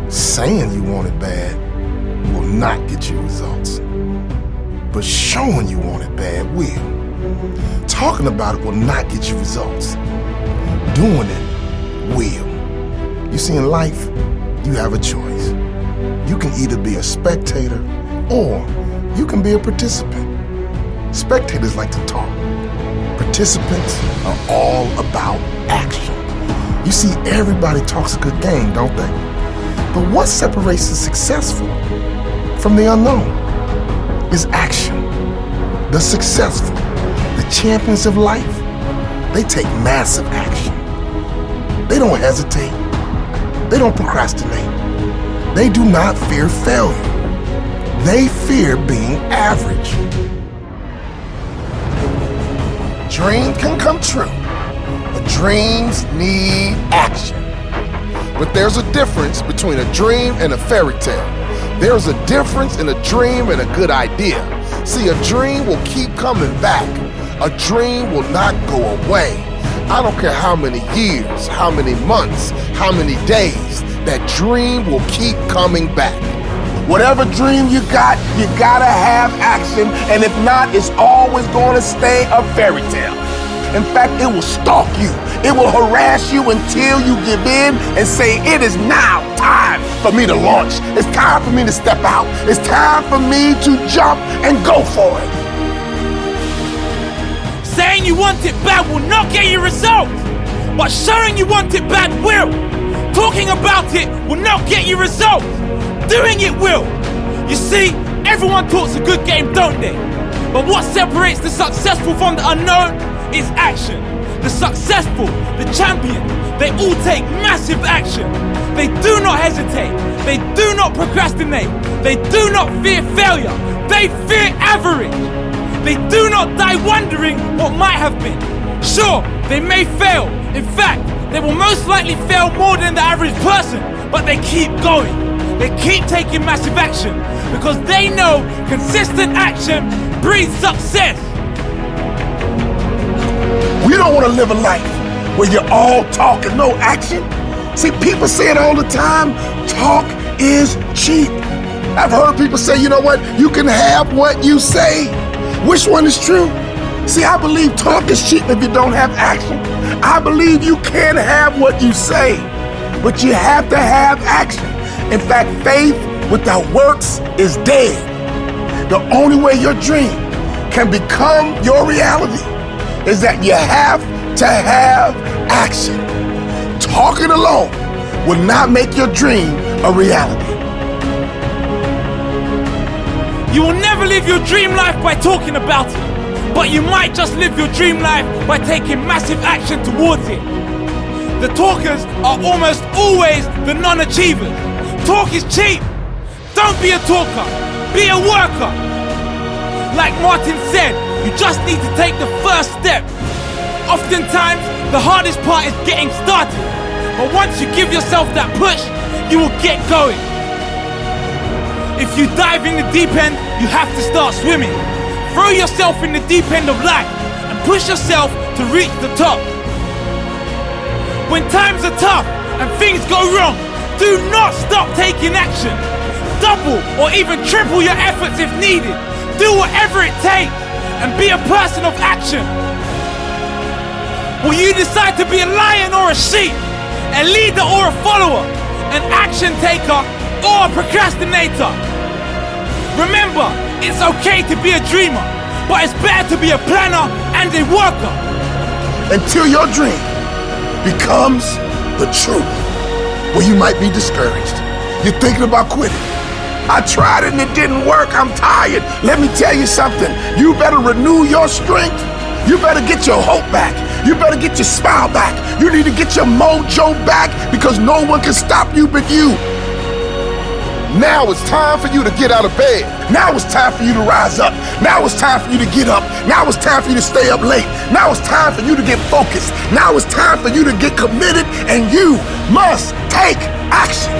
Saying you want it bad will not get you results, but showing you want it bad will. Talking about it will not get you results. Doing it will. You see, in life, you have a choice. You can either be a spectator or you can be a participant. Spectators like to talk. Participants are all about action. You see, everybody talks a good game, don't they? But what separates the successful from the unknown is action. The successful, the champions of life, they take massive action. They don't hesitate. They don't procrastinate. They do not fear failure. They fear being average. Dreams can come true, but dreams need action. But there's a difference between a dream and a fairy tale. There's a difference in a dream and a good idea. See, a dream will keep coming back. A dream will not go away. I don't care how many years, how many months, how many days, that dream will keep coming back. Whatever dream you gotta have action, and if not, it's always gonna stay a fairy tale. In fact, it will stalk you. It will harass you until you give in and say, it is now time for me to launch. It's time for me to step out. It's time for me to jump and go for it. Saying you want it bad will not get you results, but showing you want it bad will. Talking about it will not get you results. Doing it will. You see, everyone talks a good game, don't they? But what separates the successful from the unknown is action. The successful, the champion, they all take massive action. They do not hesitate. They do not procrastinate. They do not fear failure. They fear average. They do not die wondering what might have been. Sure, they may fail. In fact, they will most likely fail more than the average person, but they keep going. They keep taking massive action because they know consistent action breeds success. We don't want to live a life where you're all talk and no action. See, people say it all the time, talk is cheap. I've heard people say, you know what, you can have what you say. Which one is true? See, I believe talk is cheap if you don't have action. I believe you can have what you say, but you have to have action. In fact, faith without works is dead. The only way your dream can become your reality is that you have to have action. Talking alone will not make your dream a reality. You will never live your dream life by talking about it, but you might just live your dream life by taking massive action towards it. The talkers are almost always the non-achievers. Talk is cheap. Don't be a talker, be a worker. Like Martin said, you just need to take the first step. Oftentimes, the hardest part is getting started. But once you give yourself that push, you will get going. If you dive in the deep end, you have to start swimming. Throw yourself in the deep end of life and push yourself to reach the top. When times are tough and things go wrong, do not stop taking action. Double or even triple your efforts if needed. Do whatever it takes and be a person of action. Will you decide to be a lion or a sheep? A leader or a follower? An action taker or a procrastinator? Remember, it's okay to be a dreamer, but it's better to be a planner and a worker. Until your dream becomes the truth, well, you might be discouraged. You're thinking about quitting. I tried it and it didn't work. I'm tired. Let me tell you something. You better renew your strength. You better get your hope back. You better get your smile back. You need to get your mojo back because no one can stop you but you. Now it's time for you to get out of bed. Now it's time for you to rise up. Now it's time for you to get up. Now it's time for you to stay up late. Now it's time for you to get focused. Now it's time for you to get committed, and you must take action.